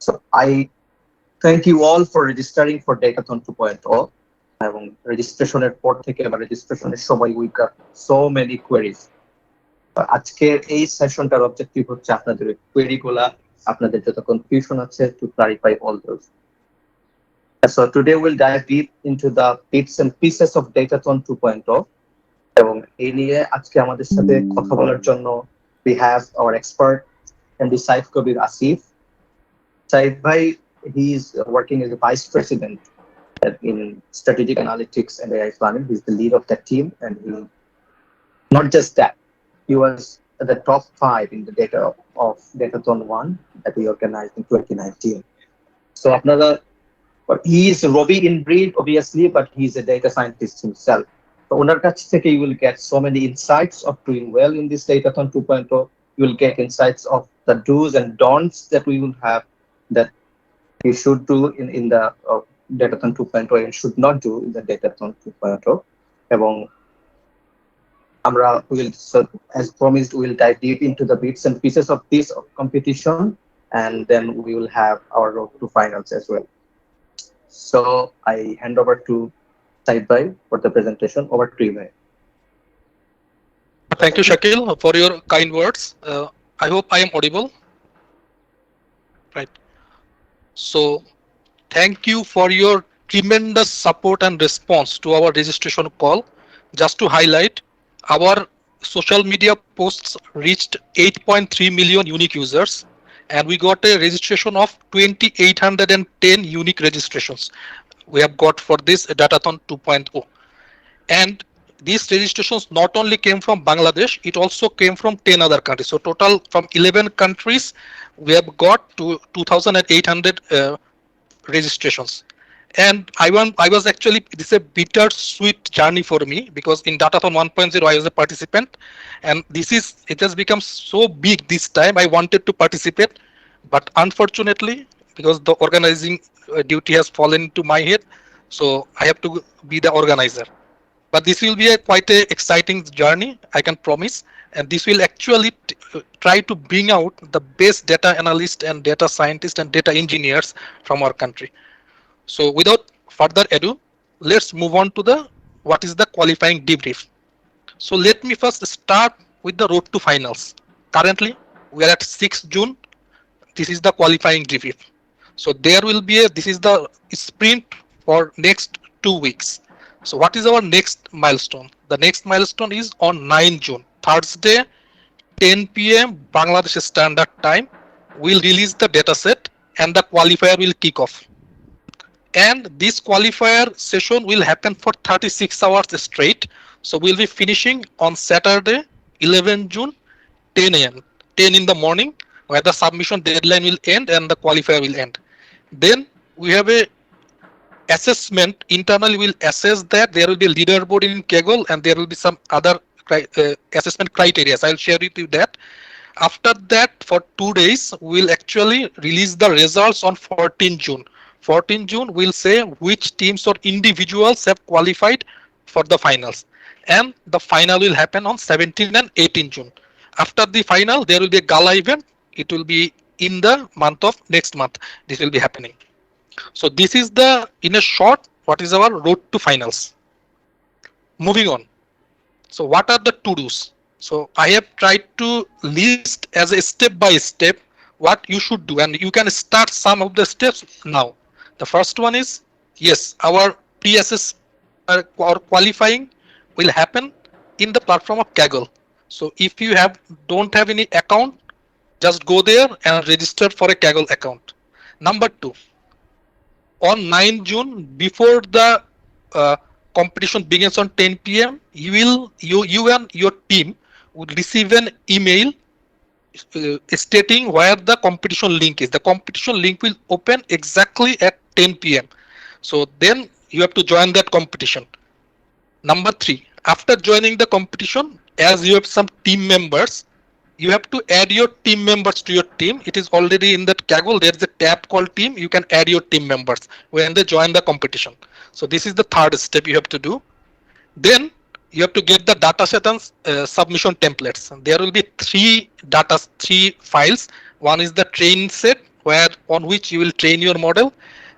So I thank you all for registering for Datathon 2.0 এবং রেজিস্ট্রেশনের পর থেকে বা রেজিস্ট্রেশনের সময় we got so many queries. আজকের এই সেশনটার অবজেক্টিভ হচ্ছে আপনাদের কোয়েরি গুলা, আপনাদের যত কনফিউশন আছে to clarify all those. So today we'll dive deep into the bits and pieces of Datathon 2.0 এবং এই নিয়ে আজকে আমাদের সাথে কথা বলার জন্য we have our expert and the Saif Kabir Asif. Saif bhai, he is working as a vice president in strategic analytics and AI planning. He's the lead of that team, and he, not just that, he was at the top 5 in the data of Datathon 1 that we organized in 2019. So another, but he is Robi in breed, obviously, but he's a data scientist himself. So onar kach theke you will get so many insights of doing well in this Datathon 2.0. You will get insights of the do's and don'ts that we will have, that you should do in the Datathon 2.0 and should not do in the Datathon 2.0. এবং আমরা will, so as promised, we will dive deep into the bits and pieces of this competition, and then we will have our road to finals as well. So I hand over to Saif bhai for the presentation. Over to you, bhai. Thank you, Shakil, for your kind words. I hope I am audible. Right. So thank you for your tremendous support and response to our registration call. Just to highlight, our social media posts reached 8.3 million unique users, and we got a registration of 2,810 unique registrations we have got for this Datathon 2.0. And these registrations not only came from Bangladesh, it also came from 10 other countries. So total from 11 countries, we have got to 2,800 registrations. And I was actually, this is a bittersweet journey for me, because in Datathon 1.0 I was a participant, and it has become so big this time. I wanted to participate, but unfortunately, because the organizing duty has fallen into my head, so I have to be the organizer. But this will be quite a exciting journey, I can promise, and this will actually try to bring out the best data analysts and data scientists and data engineers from our country. So without further ado, let's move on to what is the qualifying debrief. So let me first start with the road to finals. Currently, we are at 6th June. This is the qualifying debrief. So there will be this is the sprint for next 2 weeks. So what is our next milestone? The next milestone is on 9 June, Thursday, 10 p.m. Bangladesh Standard Time. We'll release the dataset and the qualifier will kick off. And this qualifier session will happen for 36 hours straight. So we'll be finishing on Saturday, 11 June, 10 a.m., 10 in the morning, where the submission deadline will end and the qualifier will end. Then we have a assessment. Internally we'll assess that. There will be a leaderboard in Kaggle, and there will be some other assessment criteria. I'll share with you that. After that, for 2 days, we'll actually release the results on 14 June. 14 June, we'll say which teams or individuals have qualified for the finals. And the final will happen on 17 and 18 June. After the final, there will be a gala event. It will be in the month of next month. This will be happening. So this is in a short, what is our road to finals. Moving on. So what are the to-dos? So I have tried to list as a step by step what you should do, and you can start some of the steps now. The first one is, yes, our pre-assess or qualifying will happen in the platform of Kaggle. So if you don't have any account, just go there and register for a Kaggle account. Number 2, on 9 June, before the competition begins on 10 p.m., you and your team would receive an email stating where the competition link is. The competition link will open exactly at 10 p.m. So then you have to join that competition. Number 3, after joining the competition, as you have some team members, you have to add your team members to your team. It is already in that Kaggle. There is a tab called team. You can add your team members when they join the competition. So this is the 3rd step you have to do. Then you have to get the dataset and submission templates. There will be 3 files. One is the train set, where on which you will train your model,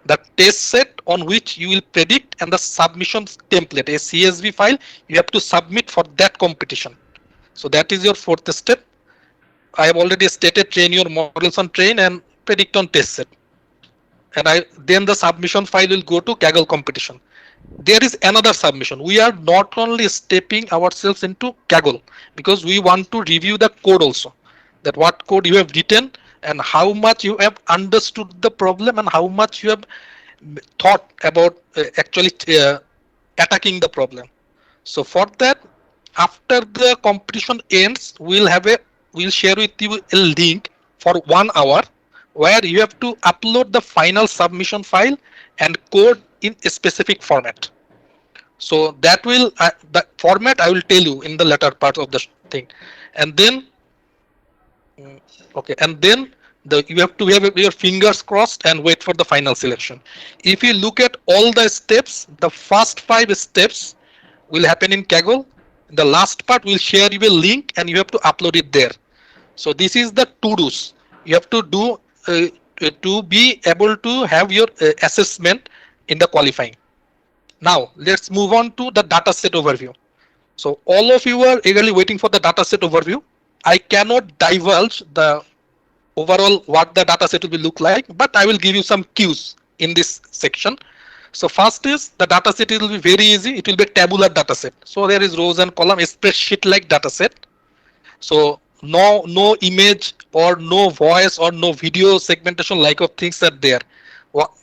the test set on which you will predict, and the submission template, a CSV file you have to submit for that competition. So that is your fourth step. I have already stated train your models on train and predict on test set. And then the submission file will go to Kaggle competition. There is another submission. We are not only stepping ourselves into Kaggle because we want to review the code also, that what code you have written and how much you have understood the problem and how much you have thought about actually attacking the problem. So for that, after the competition ends, we'll share with you a link for 1 hour where you have to upload the final submission file and code in a specific format. So that will the format I will tell you in the latter part of the thing, and then okay, and then you have to have your fingers crossed and wait for the final selection. If you look at all the steps, the first 5 steps will happen in Kaggle. The last part will share you a link and you have to upload it there. So this is the to-dos you have to do to be able to have your assessment in the qualifying. Now let's move on to the dataset overview. So all of you are eagerly waiting for the dataset overview. I cannot divulge the overall what the dataset will look like, but I will give you some cues in this section. So first is the dataset. It will be very easy. It will be a tabular dataset. So there is rows and column, a spreadsheet like dataset. So no image or no voice or no video segmentation like of things are there,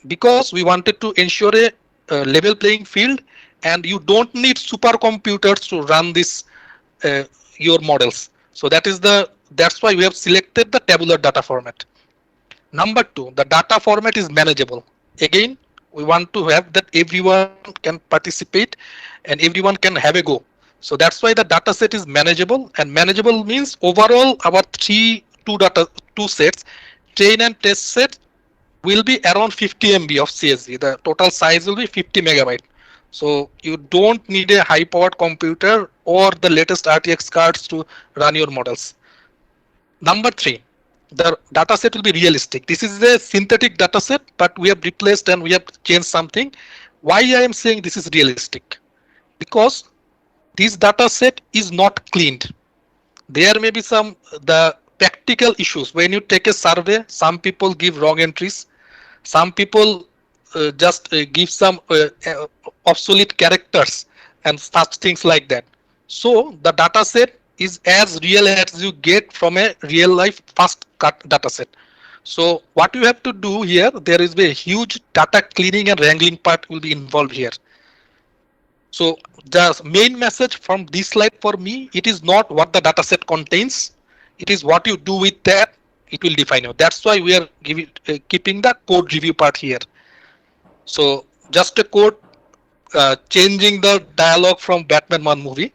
because we wanted to ensure a level playing field, and you don't need supercomputers to run this your models. So that's why we have selected the tabular data format. Number two, the data format is manageable. Again, we want to have that everyone can participate and everyone can have a go. So that's why the data set is manageable, and manageable means overall our two sets, train and test set, will be around 50 MB of CSV. The total size will be 50 megabyte. So you don't need a high powered computer or the latest RTX cards to run your models. Number three, the data set will be realistic. This is a synthetic data set, but we have replaced and we have changed something. Why I am saying this is realistic? Because this data set is not cleaned. There may be some the practical issues. When you take a survey, some people give wrong entries. Some people just give some obsolete characters and such things like that. So the data set is as real as you get from a real life fast cut data set. So what you have to do here, there is a huge data cleaning and wrangling part will be involved here. So the main message from this slide for me, it is not what the data set contains, it is what you do with that, it will define you. That's why we are keeping the code review part here. So just a code changing the dialogue from Batman one movie.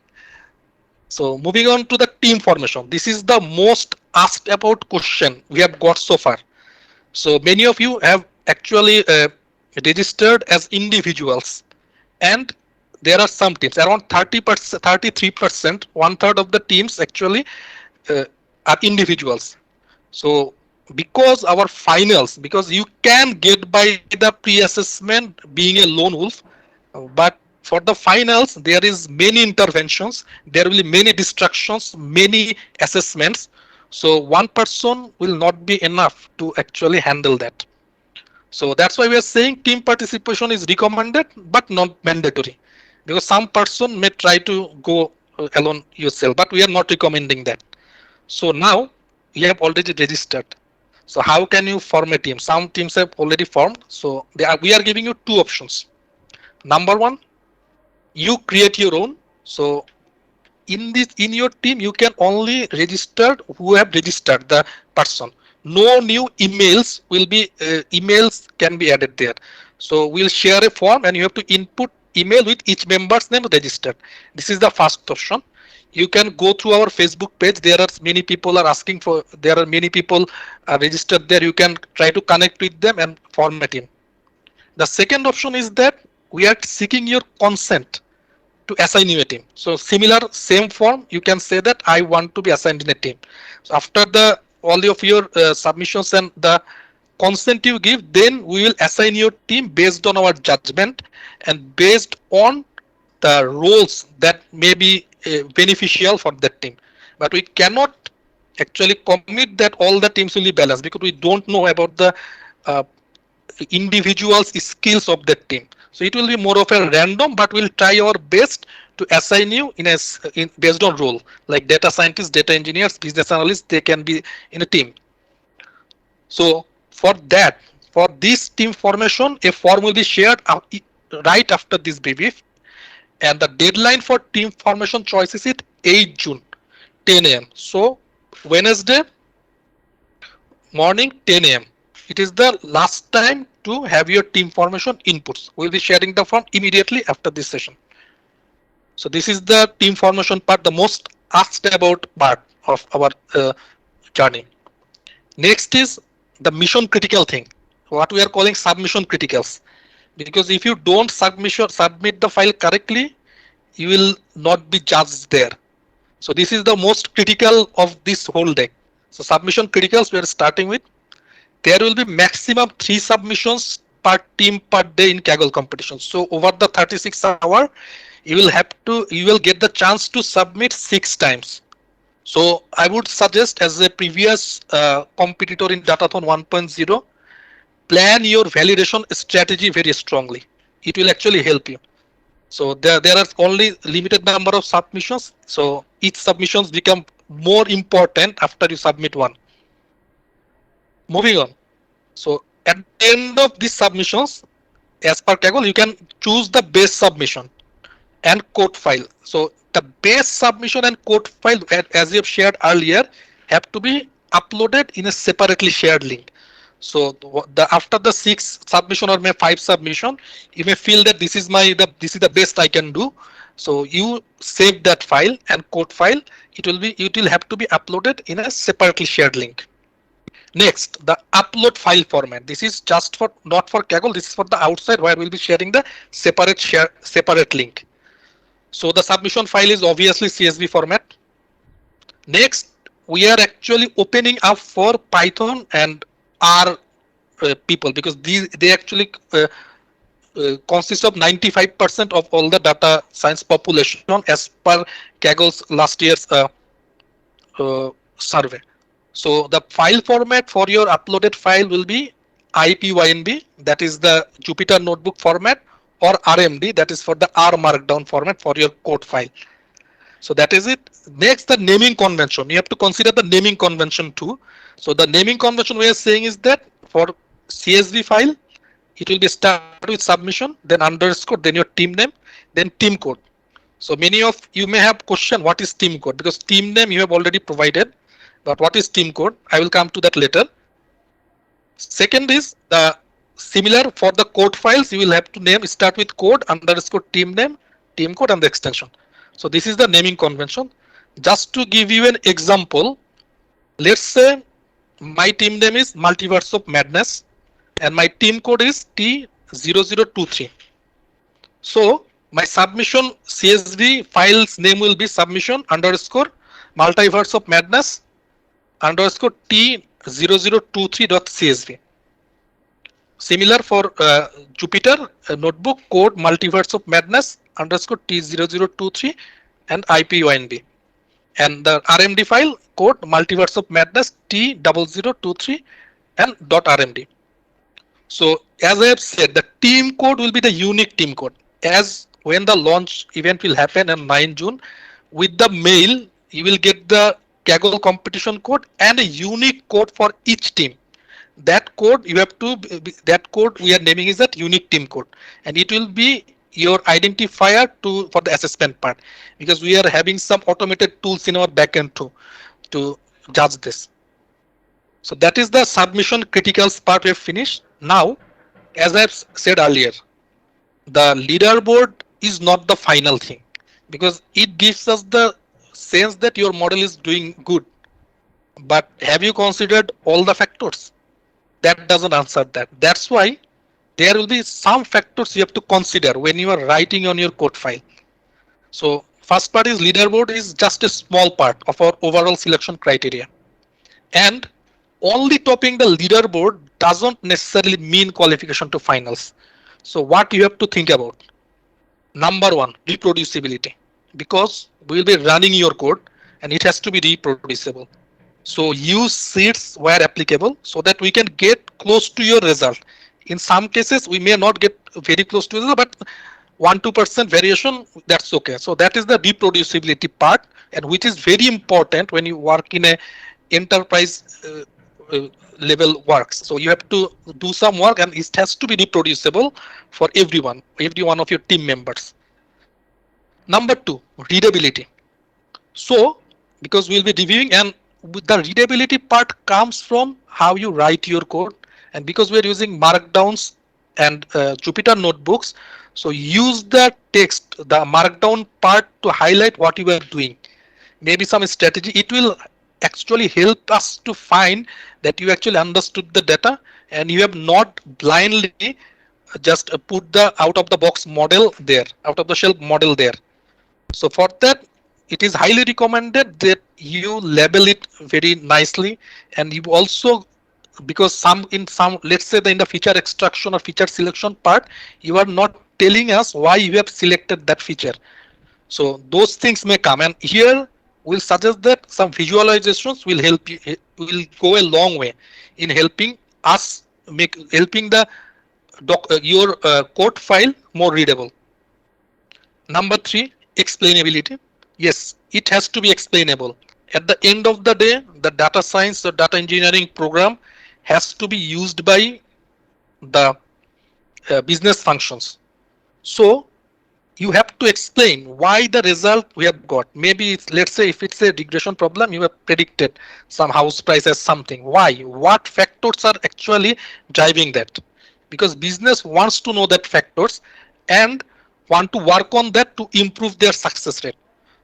So moving on to the team formation. This is the most asked about question we have got so far. So many of you have actually registered as individuals, and there are some teams around 30%, 33%, 1/3 of the teams actually are individuals. So because our finals, because you can get by the pre-assessment being a lone wolf, but for the finals there is many interventions, there will be many distractions, many assessments. So one person will not be enough to actually handle that. So that's why we are saying team participation is recommended but not mandatory, because some person may try to go alone yourself, but we are not recommending that. So now you have already registered. So how can you form a team? Some teams have already formed. So we are giving you two options. Number one, you create your own. So in your team, you can only register who have registered the person. No new emails can be added there. So we'll share a form and you have to input email with each member's name registered. This is the first option. You can go through our Facebook page. There are many people are asking for, there are many people are registered there. You can try to connect with them and form a team. The second option is that we are seeking your consent to assign you a team. So similar, same form, you can say that I want to be assigned in a team. So after all of your submissions and the consent you give, then we will assign your team based on our judgment and based on the roles that may be beneficial for that team. But we cannot actually commit that all the teams will be balanced because we don't know about the uh, individuals skills of that team. So it will be more of a random, but we'll try our best to assign you based on role, like data scientists, data engineers, business analysts, they can be in a team. So for that, for this team formation, a form will be shared right after this brief, and the deadline for team formation choices is 8 June 10 a.m. So Wednesday morning 10 a.m. It is the last time to have your team formation inputs. We'll be sharing the form immediately after this session. So this is the team formation part, the most asked about part of our journey. Next is the mission critical thing, what we are calling submission criticals. Because if you don't submit the file correctly, you will not be judged there. So this is the most critical of this whole deck. So submission criticals we are starting with. There will be maximum 3 submissions per team per day in Kaggle competition. So over the 36 hour, you will get the chance to submit 6 times. So I would suggest, as a previous competitor in Datathon 1.0, plan your validation strategy very strongly. It will actually help you. So there are only limited number of submissions. So each submissions become more important after you submit one. Moving on. So at the end of these submissions, as per Kaggle, you can choose the base submission and code file. So the base submission and code file, as you have shared earlier, have to be uploaded in a separately shared link. So after the 6 submission or 5 submission, you may feel that this is the best I can do. So you save that file and code file. It will have to be uploaded in a separately shared link. Next, the upload file format. This is just for not for Kaggle. This is for the outside where we'll be sharing the separate link. So the submission file is obviously CSV format. Next, we are actually opening up for Python and R people, because they actually consist of 95% of all the data science population as per Kaggle's last year's survey. So the file format for your uploaded file will be IPYNB, that is the Jupyter Notebook format, or RMD, that is for the R Markdown format for your code file. So that is it. Next, the naming convention. You have to consider the naming convention too. So the naming convention we are saying is that for CSV file, it will be start with submission, then underscore, then your team name, then team code. So many of you may have question, what is team code? Because team name you have already provided, but what is team code? I will come to that later. Second is the similar for the code files, you will have to start with code underscore team name, team code, and the extension. So this is the naming convention. Just to give you an example, let's say my team name is Multiverse of Madness and my team code is T0023. So my submission CSV file's name will be submission underscore Multiverse of Madness underscore T0023.csv. Similar for Jupyter Notebook code Multiverse of Madness underscore T0023 and IPYNB. And the RMD file code Multiverse of Madness T0023 and .rmd. So as I have said, the team code will be the unique team code. As when the launch event will happen on 9 June, with the mail, you will get the Kaggle competition code and a unique code for each team. That code you have to, that code we are naming is that unique team code, and it will be your identifier for the assessment part, because we are having some automated tools in our backend to judge this. So that is the submission criticals part we have finished. Now, as I have said earlier, the leaderboard is not the final thing, because it gives us the sense that your model is doing good. But have you considered all the factors? That doesn't answer that. That's why there will be some factors you have to consider when you are writing on your code file. So first part is leaderboard is just a small part of our overall selection criteria. And only topping the leaderboard doesn't necessarily mean qualification to finals. So what you have to think about? Number one, reproducibility, because we'll be running your code and it has to be reproducible. So use seeds where applicable so that we can get close to your result. In some cases, we may not get very close to result, but 1-2% variation, that's okay. So that is the reproducibility part, and which is very important when you work in a enterprise level works. So you have to do some work and it has to be reproducible for every one of your team members. Number two, readability. So, because we'll be reviewing, and the readability part comes from how you write your code, and because we're using markdowns and Jupyter notebooks, so use the text, the markdown part to highlight what you are doing. Maybe some strategy. It will actually help us to find that you actually understood the data and you have not blindly just put the out of the box model there, out of the shelf model there. So for that, it is highly recommended that you label it very nicely, and you also, because some in some, let's say in the feature extraction or feature selection part, you are not telling us why you have selected that feature. So those things may come, and here we'll suggest that some visualizations will help you, will go a long way in helping us helping the your code file more readable. Number three, explainability. Yes, it has to be explainable. At the end of the day, the data science or data engineering program has to be used by the business functions. So you have to explain why the result we have got. Maybe it's, let's say if it's a regression problem, you have predicted some house price as something. Why? What factors are actually driving that? Because business wants to know that factors and want to work on that to improve their success rate.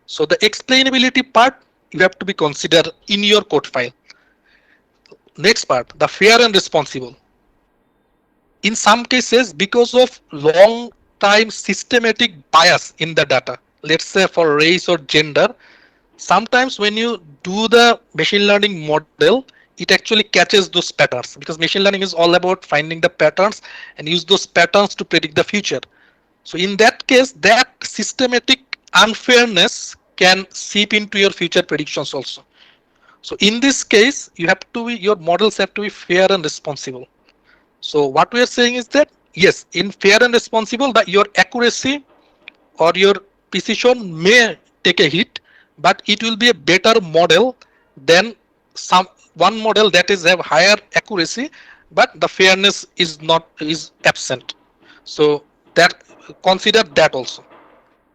So the explainability part you have to be considered in your code file. Next part, the fair and responsible. In some cases, because of long time systematic bias in the data, let's say for race or gender, sometimes when you do the machine learning model, it actually catches those patterns, because machine learning is all about finding the patterns and use those patterns to predict the future. So in that case, that systematic unfairness can seep into your future predictions also. So in this case, you have to be, your models have to be fair and responsible. So what we are saying is that yes, in fair and responsible, that your accuracy or your precision may take a hit, but it will be a better model than some one model that is have higher accuracy, but the fairness is not is absent. So that, consider that also.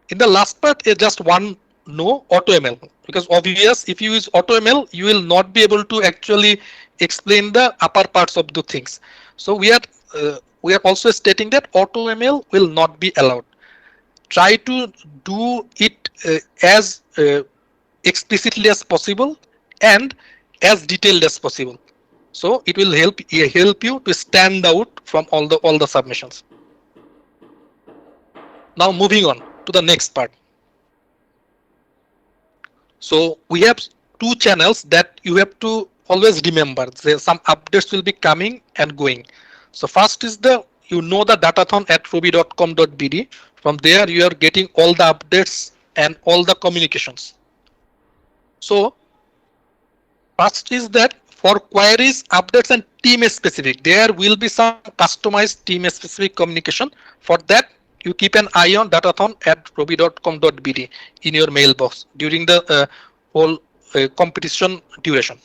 In the last part is just one, no AutoML, because obvious if you use AutoML you will not be able to actually explain the upper parts of the things. So we are also stating that AutoML will not be allowed. Try to do it as explicitly as possible and as detailed as possible. So it will help you to stand out from all the submissions. Now moving on to the next part. So we have two channels that you have to always remember. Some updates will be coming and going. So first is the, you know, the Datathon at robi.com.bd. From there you are getting all the updates and all the communications. So first is that for queries, updates and team specific, there will be some customized team specific communication. For that, you keep an eye on Datathon at robi.com.bd in your mailbox during the whole competition duration.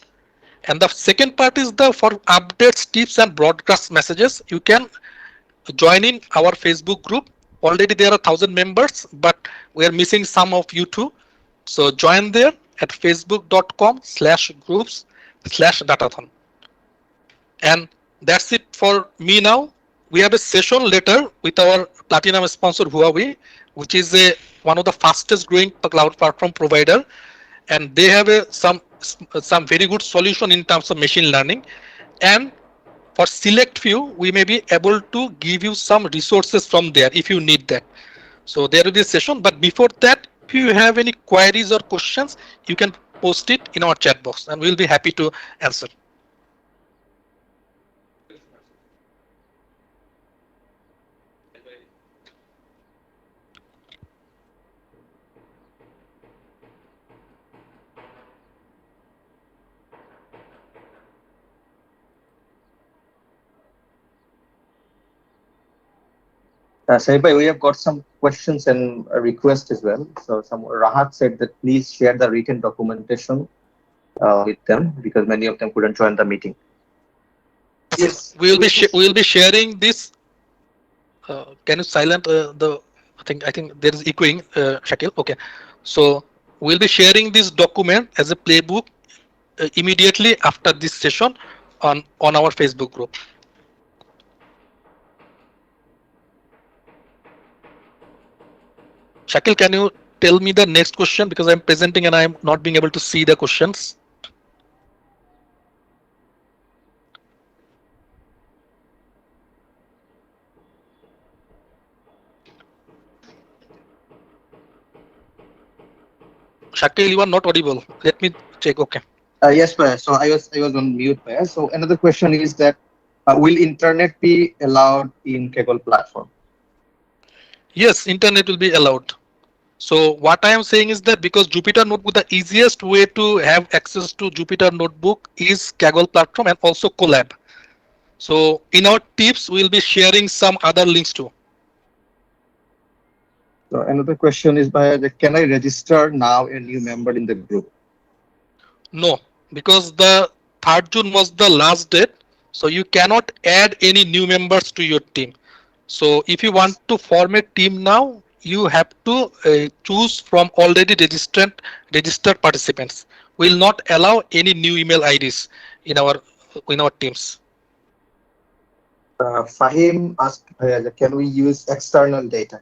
And the second part is the for updates, tips and broadcast messages. You can join in our Facebook group. Already there are 1,000 members, but we are missing some of you too. So join there at facebook.com/groups/Datathon. And that's it for me now. We have a session later with our platinum sponsor Huawei, which is one of the fastest growing cloud platform provider, and they have some very good solution in terms of machine learning. And for select few, we may be able to give you some resources from there if you need that. So there will be a session, but before that, if you have any queries or questions, you can post it in our chat box and we'll be happy to answer. Sahib, we have got some questions and requests as well. So some Rahat said that please share the written documentation with them because many of them couldn't join the meeting. Yes, We will be sharing this. Can you silent the? I think there is echoing, Shakil. Okay, so we'll be sharing this document as a playbook immediately after this session on our Facebook group. Shakil, can you tell me the next question because I'm presenting and I'm not being able to see the questions. Shakil, you are not audible. Let me check. Okay. yes, Paya. So I was on mute, Paya. So another question is that will internet be allowed in Kaggle platform? Yes, internet will be allowed. So what I am saying is that because Jupyter Notebook, the easiest way to have access to Jupyter Notebook is Kaggle platform and also Collab. So in our tips, we'll be sharing some other links too. So another question is by can I register now a new member in the group? No, because the 3rd June was the last date. So you cannot add any new members to your team. So if you want to form a team now, you have to choose from already registered participants. We will not allow any new email IDs in our teams. Fahim asked, can we use external data?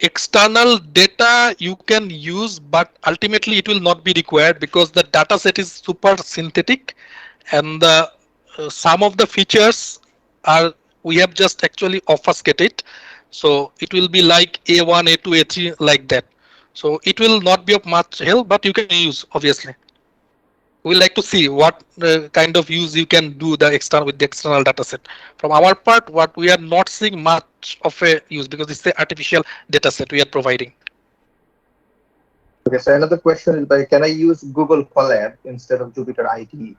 External data you can use, but ultimately it will not be required because the data set is super synthetic and some of the features are we have just actually obfuscated. So it will be like A1, A2, A3 like that. So it will not be of much help, but you can use obviously. We like to see what kind of use you can do the external with the external data set. From our part, what we are not seeing much of a use because it's the artificial data set we are providing. Okay, so another question is by can I use Google Colab instead of Jupyter IDE?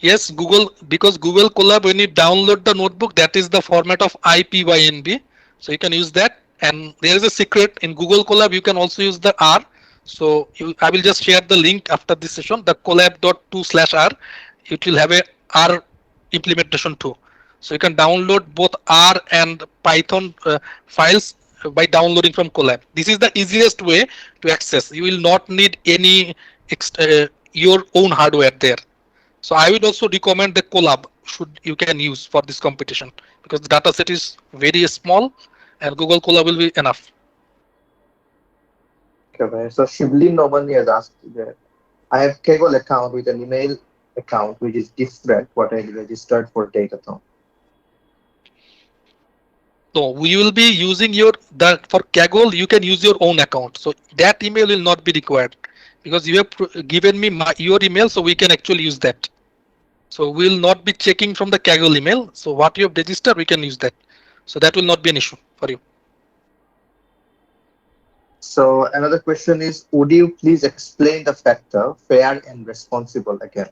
Yes, Google, because Google Colab, when you download the notebook, that is the format of IPYNB. So you can use that. And there is a secret in Google Colab, you can also use the R. So I will just share the link after this session, the collab.2/R. It will have a R implementation too. So you can download both R and Python files by downloading from Colab. This is the easiest way to access. You will not need any your own hardware there. So I would also recommend the collab should you can use for this competition because the data set is very small and Google Colab will be enough. Okay, so Shivlin Nomani has asked that I have Kaggle account with an email account which is different what I registered for Datathon. No, we will be using your that for Kaggle you can use your own account. So that email will not be required because you have given me your email so we can actually use that. So we will not be checking from the Kaggle email. So what you have registered we can use that. So that will not be an issue for you. So another question is would you please explain the factor fair and responsible again?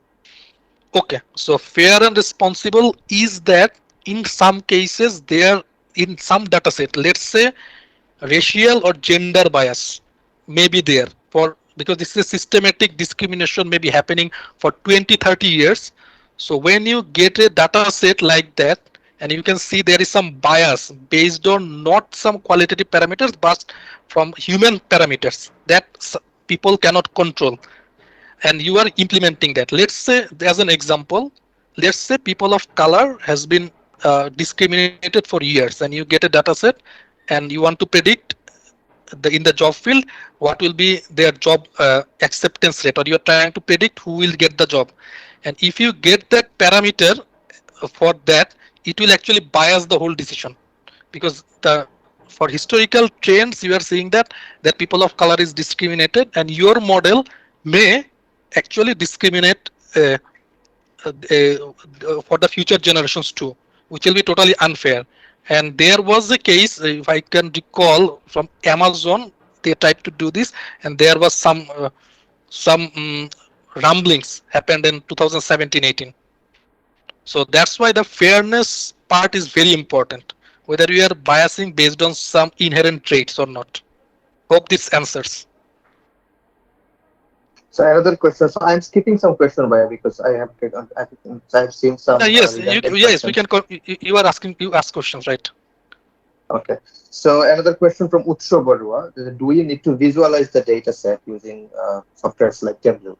Okay, so fair and responsible is that in some cases there in some data set, let's say racial or gender bias may be there for because this is a systematic discrimination may be happening for 20-30 years. So when you get a data set like that and you can see there is some bias based on not some qualitative parameters but from human parameters that people cannot control and you are implementing that. Let's say as an example, let's say people of color has been discriminated for years and you get a data set and you want to predict in the job field what will be their job acceptance rate or you are trying to predict who will get the job, and if you get that parameter for that it will actually bias the whole decision because the for historical trends you are seeing that people of color is discriminated and your model may actually discriminate for the future generations too, which will be totally unfair. And there was a case, if I can recall, from Amazon, they tried to do this, and there was some rumblings happened in 2017-18. So that's why the fairness part is very important, whether you are biasing based on some inherent traits or not. Hope this answers. So another question. So I'm skipping some question by because I have taken, I've seen some Yes, redundant yes, we can. questions. You are asking. You ask questions, right? Okay. So another question from Utso Barua. Do we need to visualize the data set using softwares like Tableau?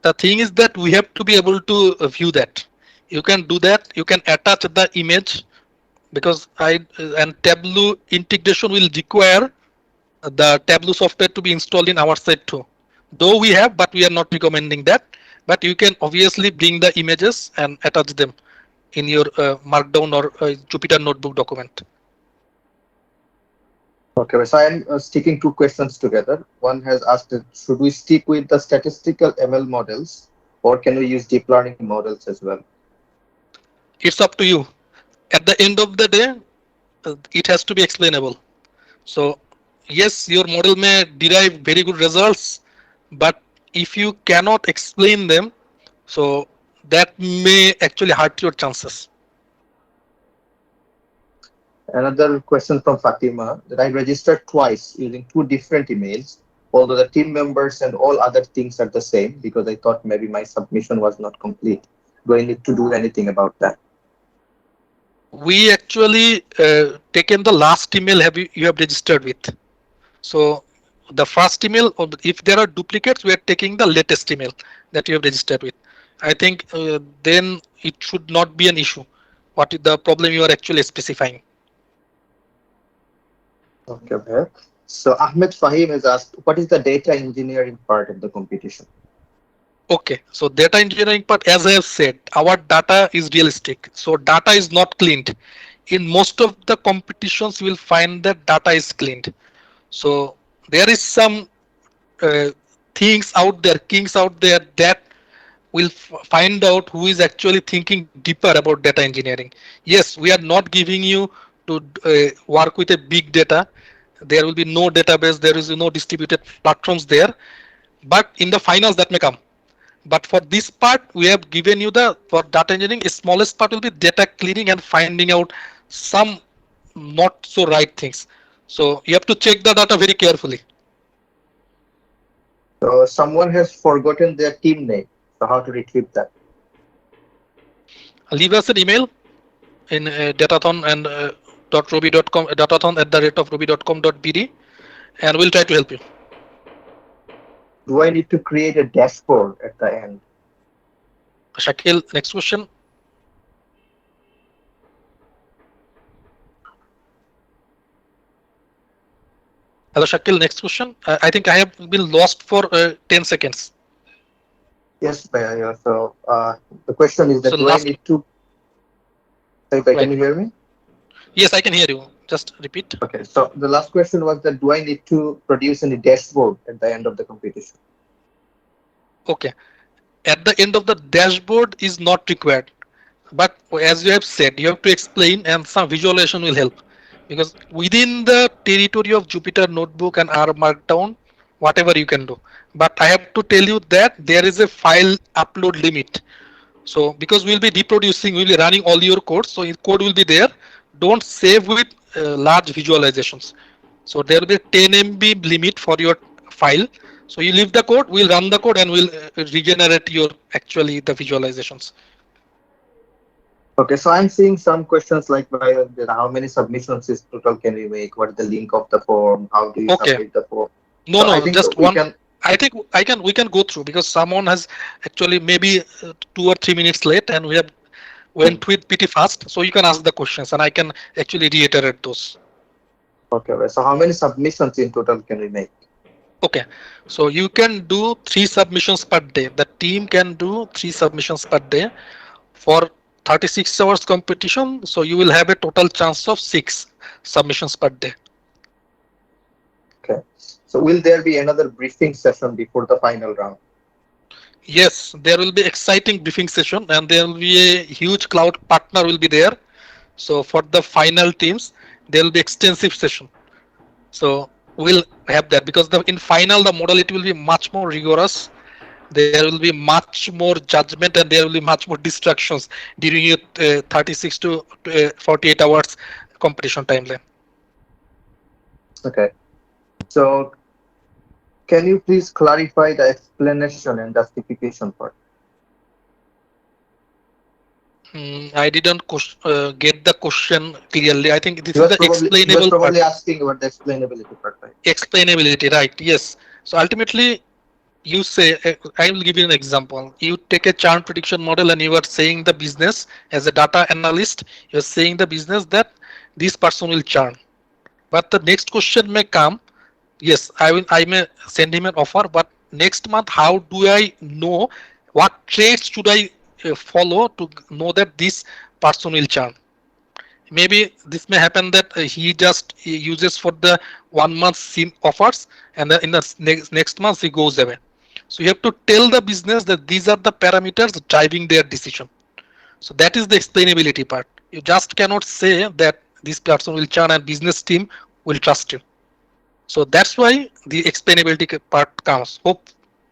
The thing is that we have to be able to view that. You can do that. You can attach the image because I and Tableau integration will require the Tableau software to be installed in our site too. Though we have, but we are not recommending that. But you can obviously bring the images and attach them in your Markdown or Jupyter Notebook document. Okay, so I'm sticking two questions together. One has asked, should we stick with the statistical ML models or can we use deep learning models as well? It's up to you. At the end of the day, it has to be explainable. So yes, your model may derive very good results, but if you cannot explain them, so that may actually hurt your chances. Another question from Fatima that I registered twice using two different emails, although the team members and all other things are the same because I thought maybe my submission was not complete. Do I need to do anything about that? We actually taken the last email you have registered with. So the first email, or if there are duplicates, we are taking the latest email that you have registered with. I think then it should not be an issue. What is the problem you are actually specifying? Okay, okay. So Ahmed Fahim has asked, what is the data engineering part of the competition? Okay, so data engineering part, as I have said, our data is realistic. So data is not cleaned. In most of the competitions, you will find that data is cleaned. So there is some uh, things out there, kings out there that will find out who is actually thinking deeper about data engineering. Yes, we are not giving you to work with a big data. There will be no database. There is no distributed platforms there. But in the finals, that may come. But for this part, we have given you the for data engineering, smallest part will be data cleaning and finding out some not so right things. So you have to check the data very carefully. So someone has forgotten their team name. So how to retrieve that? Leave us an email in datathon and .robi.com datathon at the rate of robi.com.bd and we'll try to help you. Do I need to create a dashboard at the end? Shakil, next question. Hello, Shakil, next question. I think I have been lost for 10 seconds. Yes, Bhaiya, yeah. So the question is So that do I last, need to, sorry, Bhai, can right. you hear me? Yes, I can hear you. Just repeat. Okay, so the last question was that do I need to produce any dashboard at the end of the competition? Okay. At the end of the dashboard is not required. But as you have said, you have to explain and some visualization will help. Because within the territory of Jupyter Notebook and R Markdown, whatever you can do. But I have to tell you that there is a file upload limit. So because we'll be reproducing, we'll be running all your code. So code will be there. Don't save with large visualizations. So there will be 10 MB limit for your file. So you leave the code, we'll run the code and we'll regenerate your actually the visualizations. Okay, so I'm seeing some questions like how many submissions is total can we make? What is the link of the form? How do you Okay. submit the form? No, So I no, think just we one. can. I think we can go through because someone has actually maybe 2 or 3 minutes late and we have went with pretty fast. So you can ask the questions and I can actually reiterate those. Okay, well, so how many submissions in total can we make? Okay, so you can do 3 submissions per day. The team can do 3 submissions per day for 36 hours competition. So you will have a total chance of 6 submissions per day. Okay, so will there be another briefing session before the final round? Yes, there will be exciting briefing session and there will be a huge cloud partner will be there. So for the final teams, there will be extensive session. So we'll have that because in final the modality will be much more rigorous there will be much more judgment and there will be much more distractions during your 36 to 48 hours competition timeline. Okay. So can you please clarify the explanation and justification part? I didn't get the question clearly. I think this He is was the explainable part. probably asking about the explainability part, right? Explainability, right? Yes. So ultimately, you say, I will give you an example. You take a churn prediction model and you are saying the business as a data analyst, you're saying the business that this person will churn. But the next question may come, yes, I may send him an offer, but next month, how do I know what traits should I follow to know that this person will churn? Maybe this may happen that he just uses for the 1 month sim offers and in the next month he goes away. So you have to tell the business that these are the parameters driving their decision. So that is the explainability part. You just cannot say that this person will churn and business team will trust you. So that's why the explainability part comes.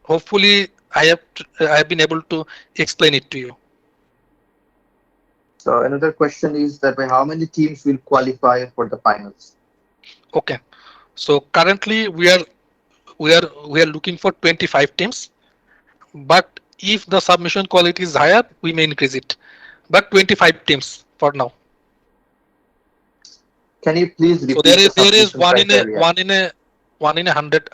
Hopefully I have been able to explain it to you. So another question is that by how many teams will qualify for the finals? Okay. So currently we are looking for 25 teams, but if the submission quality is higher, we may increase it. But 25 teams for now. Can you please So repeat the there is submission criteria? one in a hundred.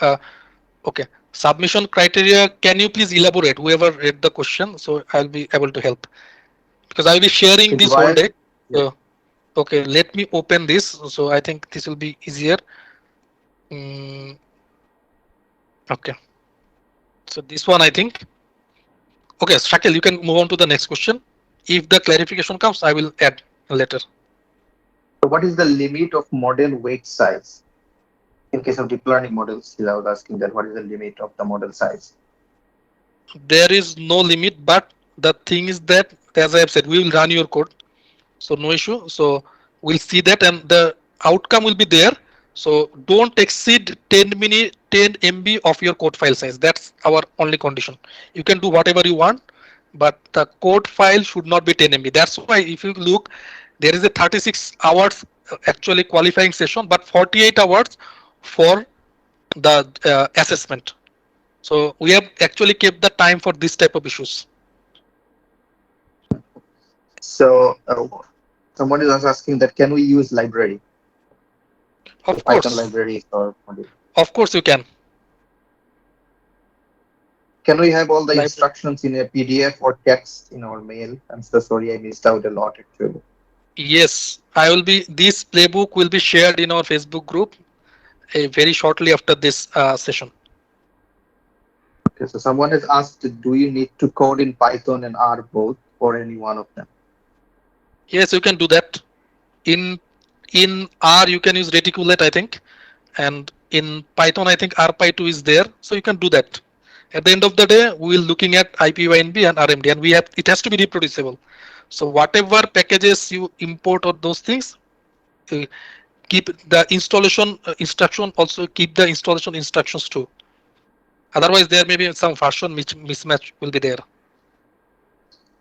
Okay. Submission criteria. Can you please elaborate? Whoever read the question, so I'll be able to help because I'll be sharing It's this whole why, deck. yeah. So okay, let me open this. So I think this will be easier. Mm, okay. So this one I think. Okay, Shakil, you can move on to the next question. If the clarification comes, I will add later. So what is the limit of model weight size? In case of deep learning models, I was asking that what is the limit of the model size? There is no limit, but the thing is that, as I have said, we will run your code, so no issue. So we'll see that, and the outcome will be there. So don't exceed 10 MB of your code file size. That's our only condition. You can do whatever you want, but the code file should not be 10 MB. That's why if you look, there is a 36 hours actually qualifying session, but 48 hours for the assessment. So we have actually kept the time for this type of issues. So someone is also asking that can we use library, the Of Python course, libraries or module? of course you can. Can we have all the Library. instructions in a PDF or text in our mail? I'm so sorry, I missed out a lot actually. Yes, I will be. This playbook will be shared in our Facebook group very shortly after this session. Okay, so someone has asked, do you need to code in Python and R both or any one of them? Yes, you can do that. In R you can use reticulate, I think, and in Python I think RPy2 is there, so you can do that. At the end of the day, we will looking at IPYNB and RMD, and we have it has to be reproducible. So whatever packages you import or those things, uh, keep the installation instruction, also keep the installation instructions too. Otherwise there may be some version mismatch will be there.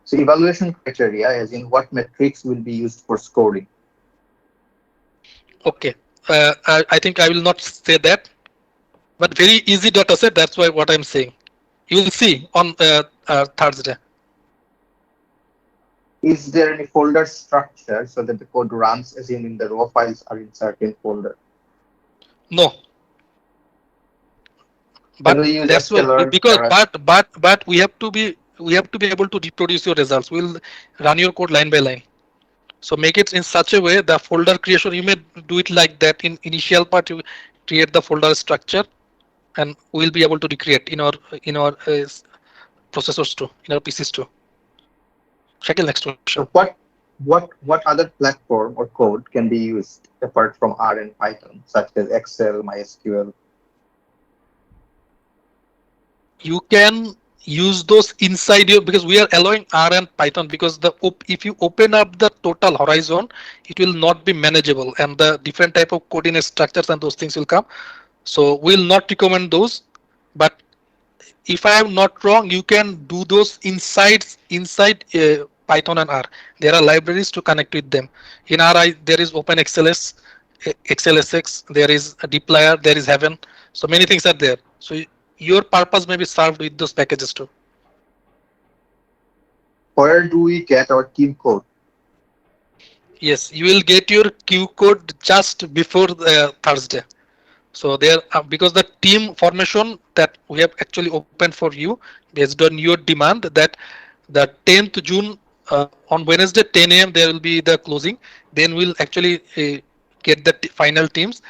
So evaluation criteria, as in what metrics will be used for scoring? Okay, I think I will not say that, but very easy data set. That's why what I'm saying. You will see on Thursday. Is there any folder structure so that the code runs, assuming the raw files are in certain folder? No, Can but we use that's why sklearn? because but we have to be able to reproduce your results. We'll run your code line by line. So make it in such a way the folder creation. You may do it like that in initial part. You create the folder structure, and we'll be able to recreate in our processors too, in our PCs too. Shakil, next question. So what other platform or code can be used apart from R and Python, such as Excel, MySQL? You can use those inside your, because we are allowing R and Python because if you open up the total horizon, it will not be manageable and the different type of coordinate structures and those things will come. So we'll not recommend those, but if I am not wrong, you can do those inside Python and R. There are libraries to connect with them. In R, there is OpenXLS, XLSX, there is a dplyr, there is Heaven. So many things are there. So your purpose may be served with those packages too. Where do we get our team code? Yes, you will get your Q code just before Thursday. So there, because the team formation that we have actually opened for you based on your demand, that the 10th June on Wednesday 10 a.m. there will be the closing. Then we'll actually get the final teams,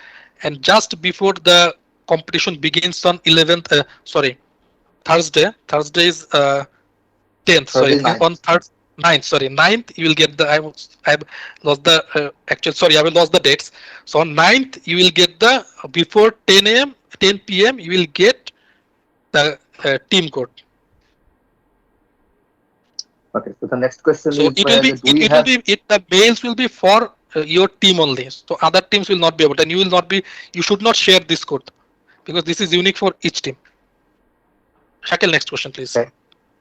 and just before the competition begins on 11th. Sorry, Thursday. Thursday is 10th. Sorry, Thursday night. on third. 9th, sorry, 9th you will get the I've lost the actual, sorry, I will lost the dates. So on 9th you will get the before 10 a.m. 10 p.m. you will get the team code. Okay, so the next question So is whether do we it will have. be it the mails will be for your team only. So other teams will not be able, and you will not be, you should not share this code because this is unique for each team. Shakil, next question please. Okay.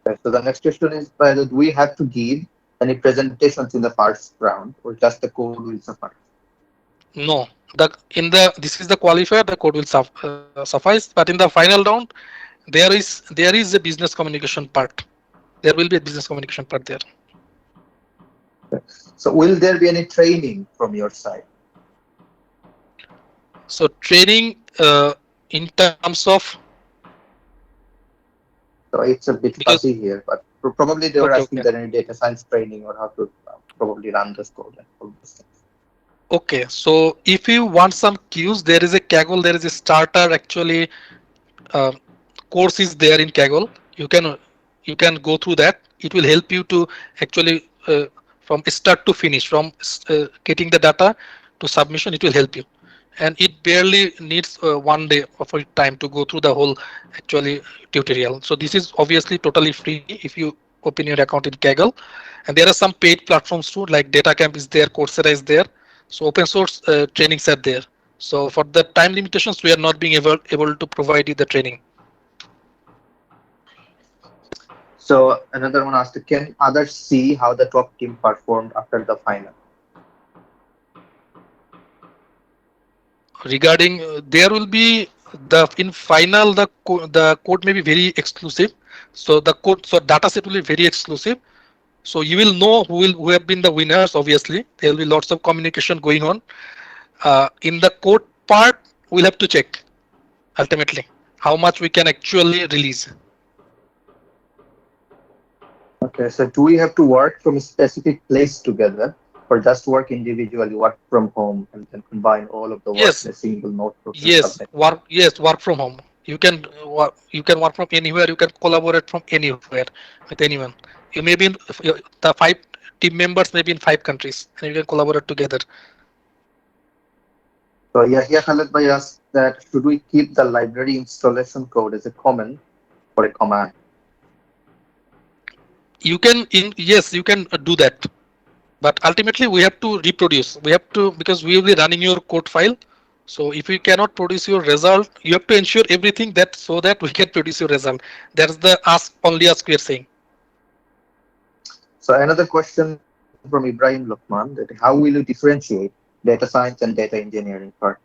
Okay, so the next question is whether do we have to give any presentations in the first round or just the code will suffice? No, the in the this is the qualifier, the code will suffice, but in the final round there is a business communication part. There will be a business communication part there. Okay. So will there be any training from your side? So training in terms of, So it's a bit because fuzzy here, but probably they were okay, asking okay, that any data science training or how to probably run this code and all those things. okay. So if you want some cues, there is a Kaggle, there is a starter actually uh, course is there in Kaggle. You can go through that. It will help you to actually from start to finish, from getting the data to submission. It will help you, and it barely needs 1 day of your time to go through the whole actually tutorial. So this is obviously totally free if you open your account in Kaggle, and there are some paid platforms too, like DataCamp is there, Coursera is there. So open source trainings are there. So for the time limitations, we are not being able to provide you the training. So another one asked, can others see how the top team performed after the final? Regarding there will be the in final the code may be very exclusive. So the code, so data set will be very exclusive. So you will know who have been the winners. Obviously, there will be lots of communication going on. In the code part, we'll have to check ultimately how much we can actually release. Okay, so do we have to work from a specific place together or just work individually, work from home, and then combine all of the work Yes, in a single notebook and yes, submit? work from home. You can work from anywhere. You can collaborate from anywhere with anyone. You may be in the 5 team members may be in 5 countries, and you can collaborate together. So Yahya Khaled Bhai asked that should we keep the library installation code as a comment or a command? You can in yes, you can do that, but ultimately we have to reproduce. We have to, because we will be running your code file. So if we cannot produce your result, you have to ensure everything that so that we can produce your result. That's the ask we are saying. So another question from Ibrahim Lukman, that how will you differentiate data science and data engineering part?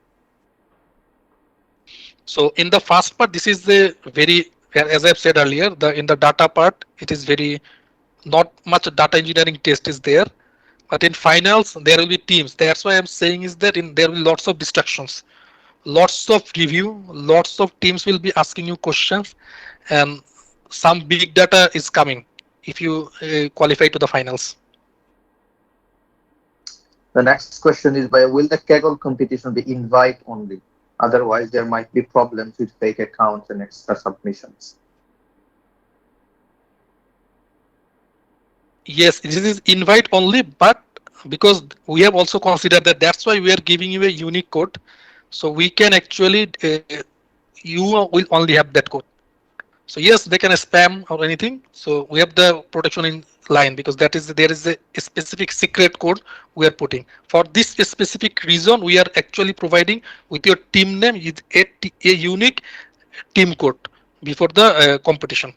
So in the first part, this is the very, as I've said earlier, the in the data part, it is very not much data engineering test is there. But in finals, there will be teams. That's why I'm saying is that in there will be lots of distractions, lots of review, lots of teams will be asking you questions, and some big data is coming if you qualify to the finals. The next question is by will the Kaggle competition be invite only? Otherwise, there might be problems with fake accounts and extra submissions. Yes, this is invite only, but because we have also considered that, that's why we are giving you a unique code, so we can actually you will only have that code. So yes, they can spam or anything. So we have the protection in line, because that is there is a specific secret code we are putting for this specific reason. We are actually providing with your team name is a unique team code, before the competition.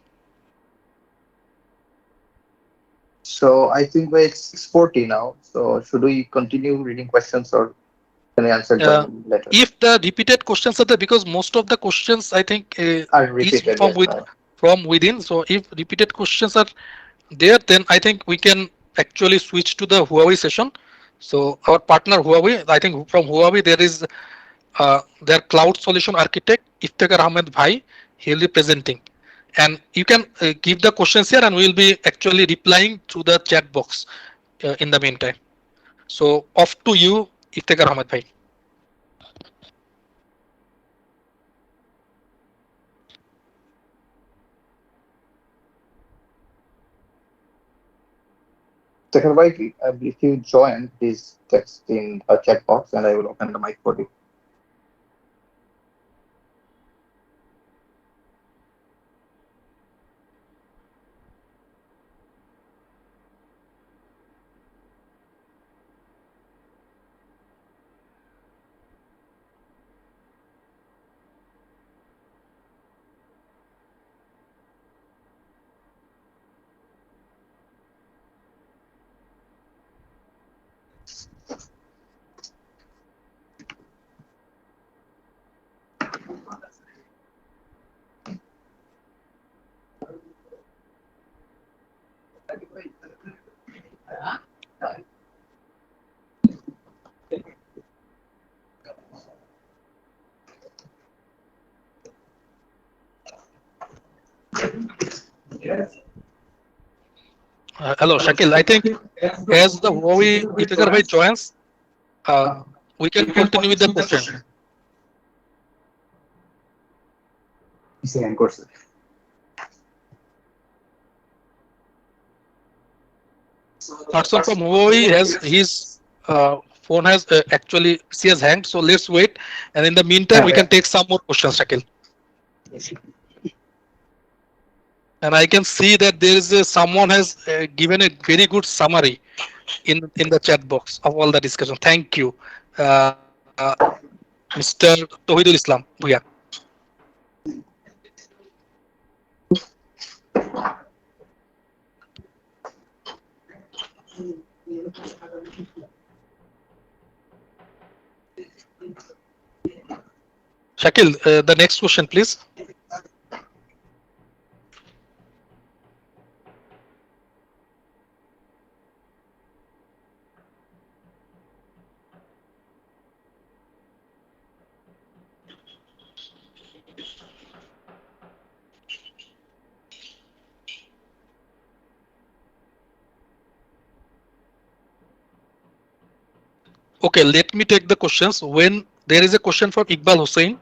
So I think we're at 6:40 now. So should we continue reading questions or can I answer Uh, them later? if the repeated questions are there, because most of the questions I think Are is repeated, from yes. from within. So if repeated questions are there, then I think we can actually switch to the Huawei session. So our partner Huawei, I think from Huawei there is their cloud solution architect Iftekhar Ahmed Bhai. He'll be presenting, and you can give the questions here, and we'll be actually replying to the chat box in the meantime. So off to you, Iftekhar Ahmed Bhai. Second, if you join, please text in a chat box and I will open the mic for you. Hello, Shakil. I think as the Huawei Iftekhar Bhai joins, uh, we can continue with the question. Of course. Person from Huawei has his phone has actually she has hanged. So let's wait, and in the meantime, we can take some more questions, Shakil. And I can see that there is someone has given a very good summary in the chat box of all the discussion. Thank you, uh, Mr. Tohidul Islam Bhuya. Shakil, the next question, please. Okay, let me take the questions. When there is a question from Iqbal Hussain,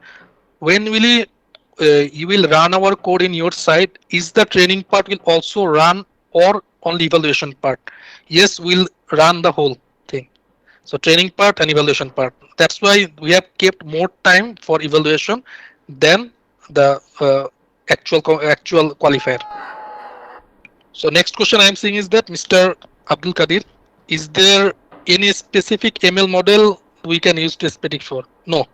when will you will run our code in your site? Is the training part will also run or only evaluation part? Yes, we'll run the whole thing. So training part and evaluation part. That's why we have kept more time for evaluation than the actual qualifier. So next question I am seeing is that Mr. Abdul Kadir, is there any specific ML model we can use to specific for? No,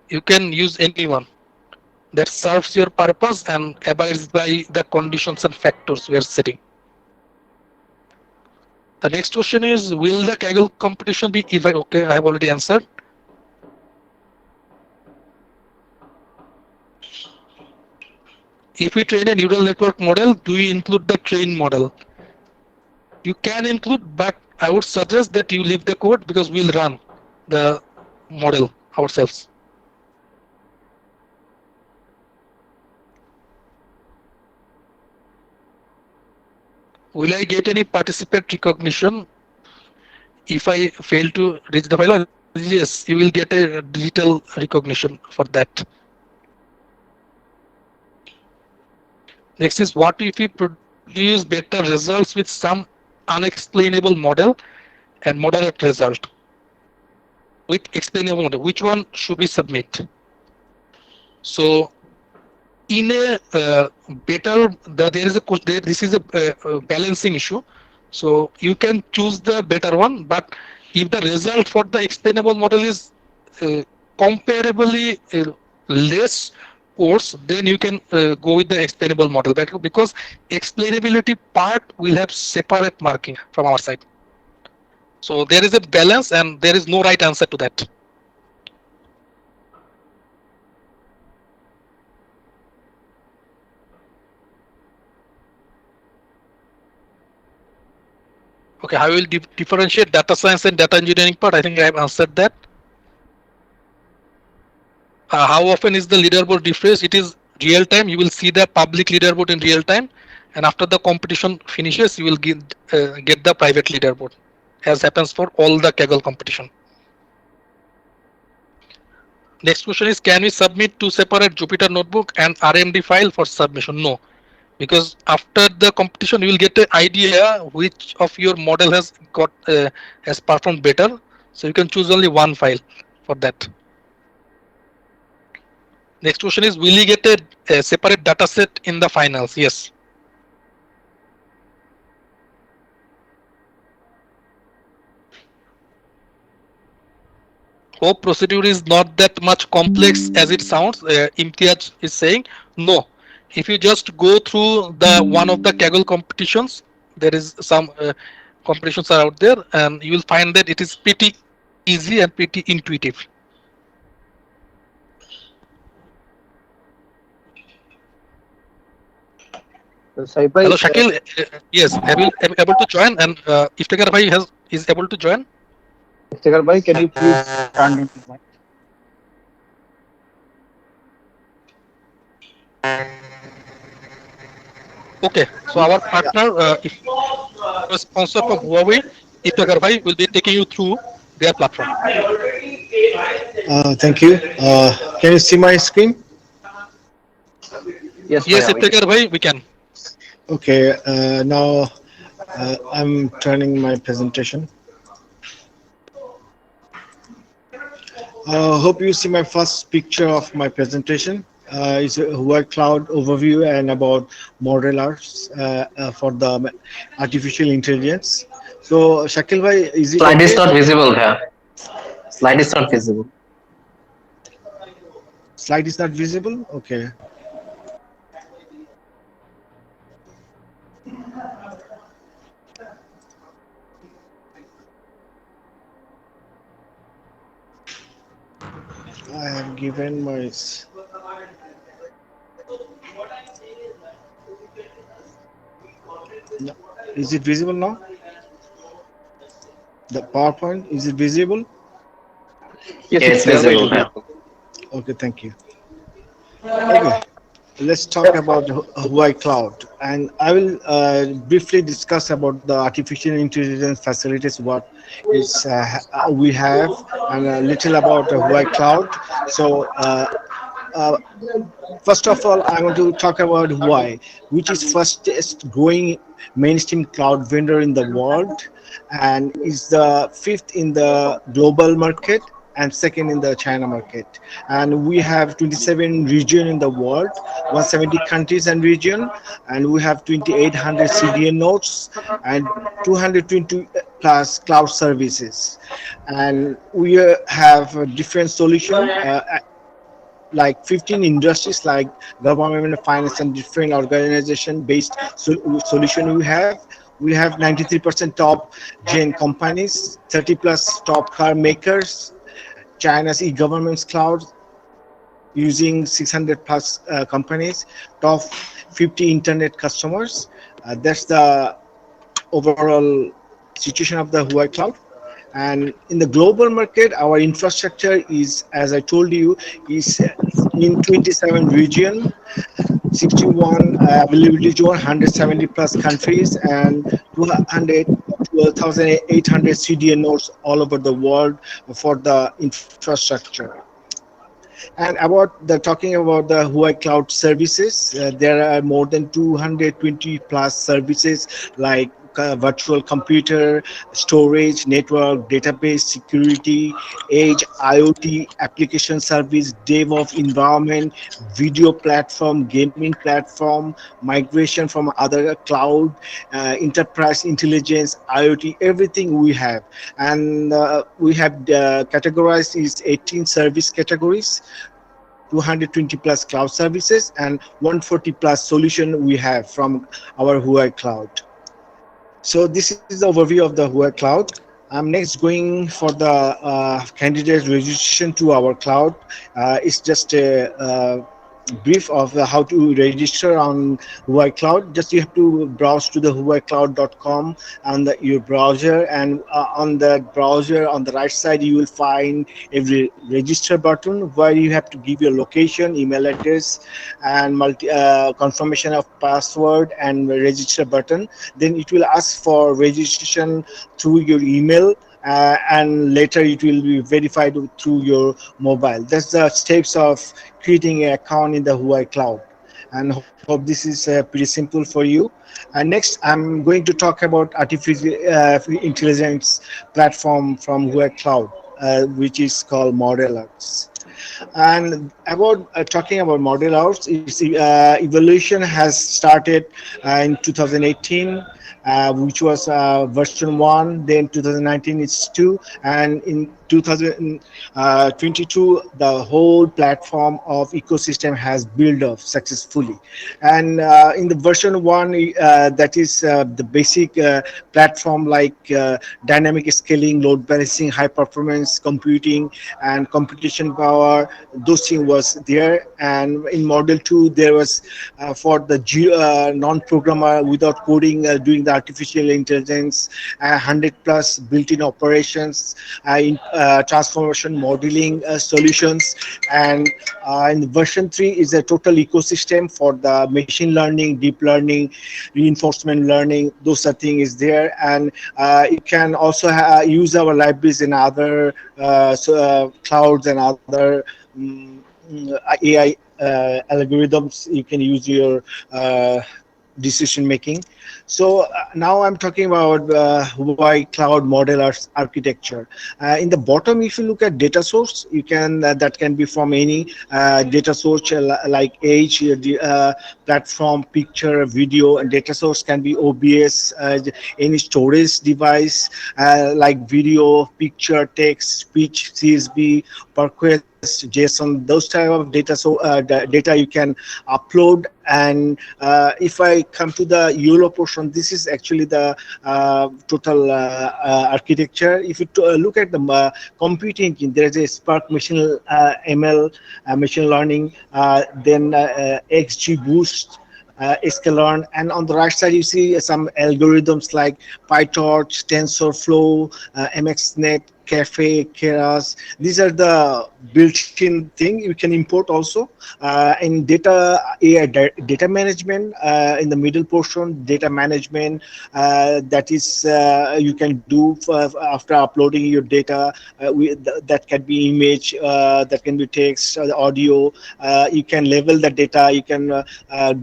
you can use anyone that serves your purpose and abides by the conditions and factors we are setting. The next question is, will the Kaggle competition be okay? I have already answered. If we train a neural network model, do we include the train model? You can include, but I would suggest that you leave the code because we'll run the model ourselves. Will I get any participant recognition if I fail to reach the file? Yes, you will get a digital recognition for that. Next is, what if we produce better results with some unexplainable model and moderate result with explainable model? Which one should we submit? So in a better, there is a this is a balancing issue. So you can choose the better one, but if the result for the explainable model is uh, comparably less course, then you can go with the explainable model, because explainability part will have separate marking from our side. So there is a balance and there is no right answer to that. Okay, how will differentiate data science and data engineering part? I think I have answered that. How often is the leaderboard refreshed? It is real time. You will see the public leaderboard in real time, and after the competition finishes, you will get the private leaderboard, as happens for all the Kaggle competition. Next question is: can we submit two separate Jupyter notebook and RMD file for submission? No, because after the competition, you will get an idea which of your model has performed better. So you can choose only one file for that. Next question is: will you get a separate data set in the finals? Yes. Hope procedure is not that much complex as it sounds. Imtiaz is saying no. If you just go through the one of the Kaggle competitions, there is some competitions are out there, and you will find that it is pretty easy and pretty intuitive. Saib bhai, Hello, Shakil. Yes, able to join, and Iftikhar bhai is able to join. Iftikhar bhai, can you please turn on your mic? Okay, so our partner, if sponsor from Huawei, Iftikhar bhai will be taking you through their platform. Thank you. Can you see my screen? Yes, Yes, bhaiya, we can. Iftikhar bhai, we can. Okay. Now I'm turning my presentation. Hope you see my first picture of my presentation. It's a word cloud overview and about modelers for the artificial intelligence. So Shakil bhai, is it Slide is okay? not visible here. Slide is not visible. Slide is not visible. Okay. I have given my. No. Is it visible now? The PowerPoint, is it visible? Yes, Yeah, it's it's clear, bhai, it visible is here. visible. Okay, thank you. Okay, let's talk about Huawei Cloud, and I will briefly discuss about the artificial intelligence facilities, what is we have, and a little about Huawei Cloud. So, uh, first of all, I want to talk about Huawei, which is fastest growing mainstream cloud vendor in the world, and is the fifth in the global market and second in the China market. And we have 27 region in the world, 170 countries and region, and we have 2,800 CDN nodes and 220 plus cloud services. And we have a different solution. Like 15 industries like government, finance, and different organization based solution we have 93% top gen companies, 30 plus top car makers, China's e-government's cloud using 600 plus companies, top 50 internet customers. That's the overall situation of the Huawei cloud. And in the global market, our infrastructure is, as I told you, is in 27 region, 61 availability zone, 170 plus countries, and 200 12,800 CDN nodes all over the world for the infrastructure. And about the talking about the Huawei Cloud services, there are more than 220 plus services like virtual computer, storage, network, database, security, edge, IoT, application service, DevOps environment, video platform, gaming platform, migration from other cloud, enterprise intelligence, IoT, everything we have. And we have categorized is 18 service categories 220 plus cloud services, and 140 plus solution we have from our Huawei Cloud. So this is the overview of the Huawei Cloud. I'm next going for the candidate registration to our cloud. It's just a brief of how to register on Huawei Cloud. Just you have to browse to the huaweicloud.com on your browser, and on that browser on the right side you will find a register button where you have to give your location, email address, and confirmation of password and register button. Then it will ask for registration through your email, and later it will be verified through your mobile. That's the steps of creating an account in the Huawei Cloud. And hope this is pretty simple for you. And next, I'm going to talk about artificial intelligence platform from Huawei Cloud, which is called Model Arts. And about talking about model outs, its evolution has started in 2018, which was version 1. Then 2019 it's 2, and in 2022 the whole platform of ecosystem has built up successfully. And in the version 1, that is the basic platform like dynamic scaling, load balancing, high performance computing, and computation power. Those things was there. And in model 2 there was for the non-programmer without coding, doing the artificial intelligence, 100 plus built-in operations, in transformation modeling solutions. And in version 3 is a total ecosystem for the machine learning, deep learning, reinforcement learning. Those are things is there. And you can also use our libraries in other clouds and other AI algorithms. You can use your decision making. So now I'm talking about Huawei Cloud Model Architecture. In the bottom, if you look at data source, you can that can be from any data source like age, platform, picture, video, and data source can be OBS, any storage device like video, picture, text, speech, CSV, request, JSON, those type of data. So data you can upload. And if I come to the yellow portion, this is actually the total architecture. If you look at the compute engine, there is a Spark machine ML machine learning, then XGBoost, sklearn, and on the right side you see some algorithms like PyTorch, TensorFlow, MXNet, Cafe, Keras. These are the built-in thing you can import also. In data AI data management, in the middle portion, data management, that is you can do after uploading your data. That can be image, that can be text, audio. You can level the data. You can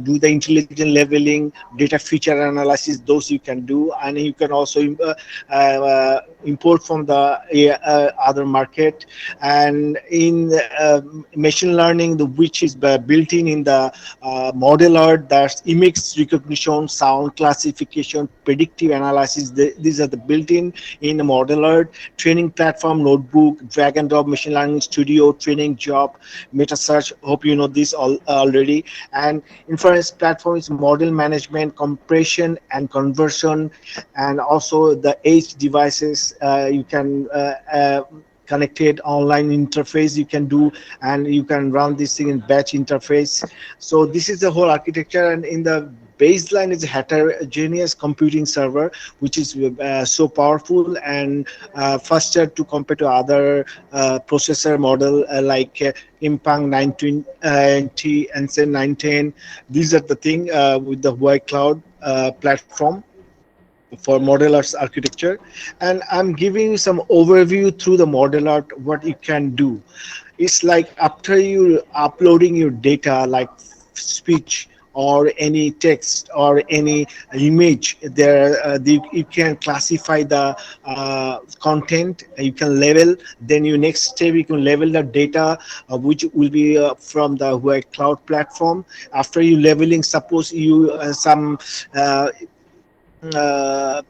do the intelligent leveling, data feature analysis. Those you can do, and you can also import from the other market. And in machine learning, which is built in the model art, that's image recognition, sound classification, predictive analysis. These are the built-in the model art. Training platform, notebook, drag and drop machine learning studio, training job, meta search. Hope you know this already. And inference platform is model management, compression and conversion, and also the edge devices. You can connected online interface you can do, and you can run this thing in batch interface. So this is the whole architecture. And in the baseline is a heterogeneous computing server, which is so powerful and faster to compare to other processor model like Impang 920 and say 910. These are the thing with the Huawei Cloud platform for model arts architecture. And I'm giving you some overview through the model art what you can do. It's like after you uploading your data like speech or any text or any image there, you can classify the content, you can level. Then your next step you can level the data, which will be from the Huawei Cloud platform. After you leveling, suppose you some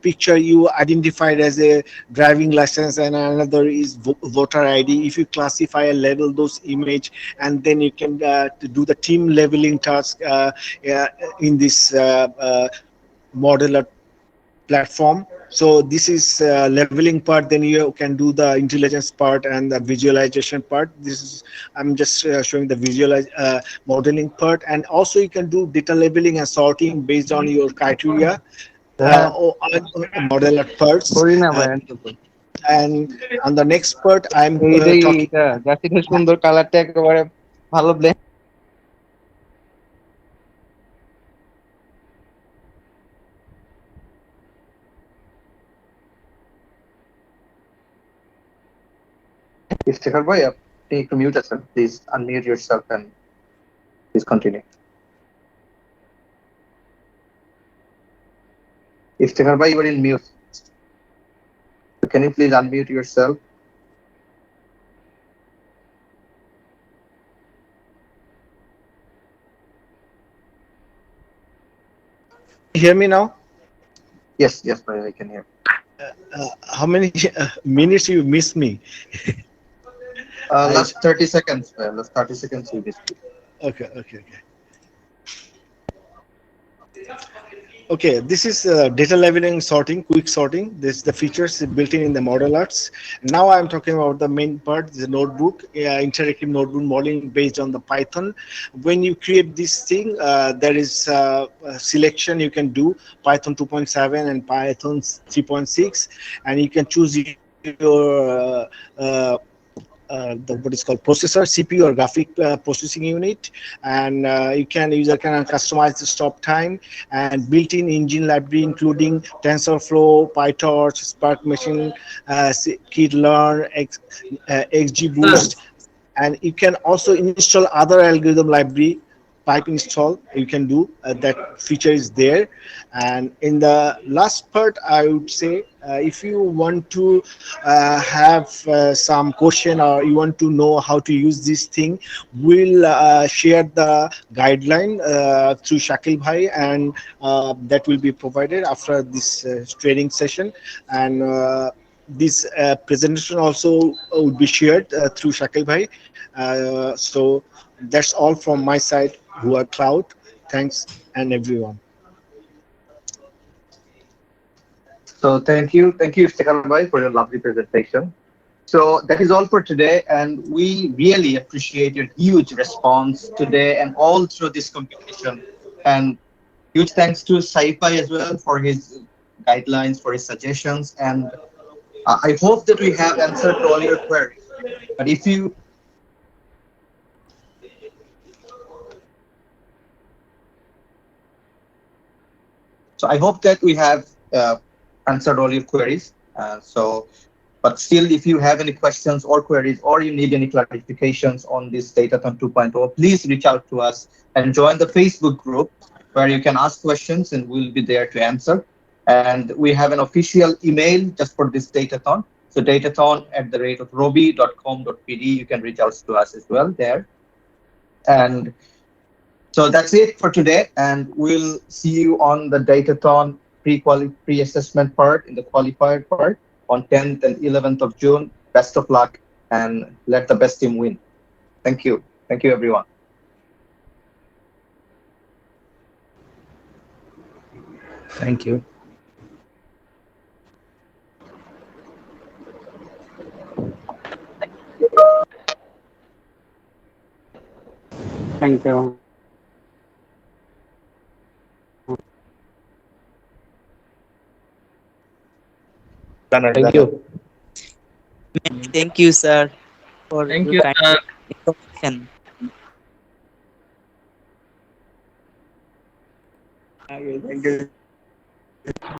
picture you identified as a driving license and another is voter id. If you classify and label those image, and then you can to do the team leveling task in this modeler platform. So this is leveling part, then you can do the intelligence part and the visualization part. This is, I'm just showing the visualize modeling part. And also you can do data labeling and sorting based on your criteria হ্যাঁ, or modeler parts. করি না ভাই answer তো। And on the next part I'm এই যে talking. এটা জাতিটা সুন্দর কালারটা একেবারে ভালো ব্লেন্ড। Iftihar bhai, আপনি একটু mute আছেন, please unmute yourself and please continue. Iftihar bhai, you are in mute. So can you please unmute yourself? Hear me now? Yes, yes, bhai, I can hear. How many minutes you miss me? Last 30 seconds, bhai. Last 30 seconds you missed. Okay. Okay, this is data labeling sorting, quick sorting. This is the features built in the model arts. Now I'm talking about the main part, the notebook, interactive notebook modeling based on the Python. When you create this thing, there is a selection you can do, Python 2.7 and Python 3.6, and you can choose your the what is called processor, CPU or graphic processing unit, and you can user can customize the stop time and built-in engine library including TensorFlow, PyTorch, Spark Machine, Sklearn, XGBoost, and you can also install other algorithm library pipe install you can do that feature is there. And in the last part I would say if you want to have some question or you want to know how to use this thing, we'll share the guideline through Shakil Bhai, and that will be provided after this training session. And this presentation also would be shared through Shakil Bhai. So that's all from my side, who are Cloud. Thanks and everyone. So thank you, Iftihar bhai, for your lovely presentation. So that is all for today, and we really appreciate your huge response today and all through this competition. And huge thanks to Saipai as well for his guidelines, for his suggestions, and I hope that we have answered to all your queries. But if you So I hope that we have answered all your queries. But still, if you have any questions or queries, or you need any clarifications on this Datathon 2.0, please reach out to us and join the Facebook group where you can ask questions and we'll be there to answer. And we have an official email just for this Datathon. So datathon@robi.com.pd. You can reach out to us as well there. And so that's it for today, and we'll see you on the Datathon pre-assessment part in the qualifier part on 10th and 11th of June. Best of luck, and let the best team win. Thank you. Thank you, everyone. Thank you. Thank you. Thank you. Thank you, sir, for Thank your you. kind information. Okay, thank you.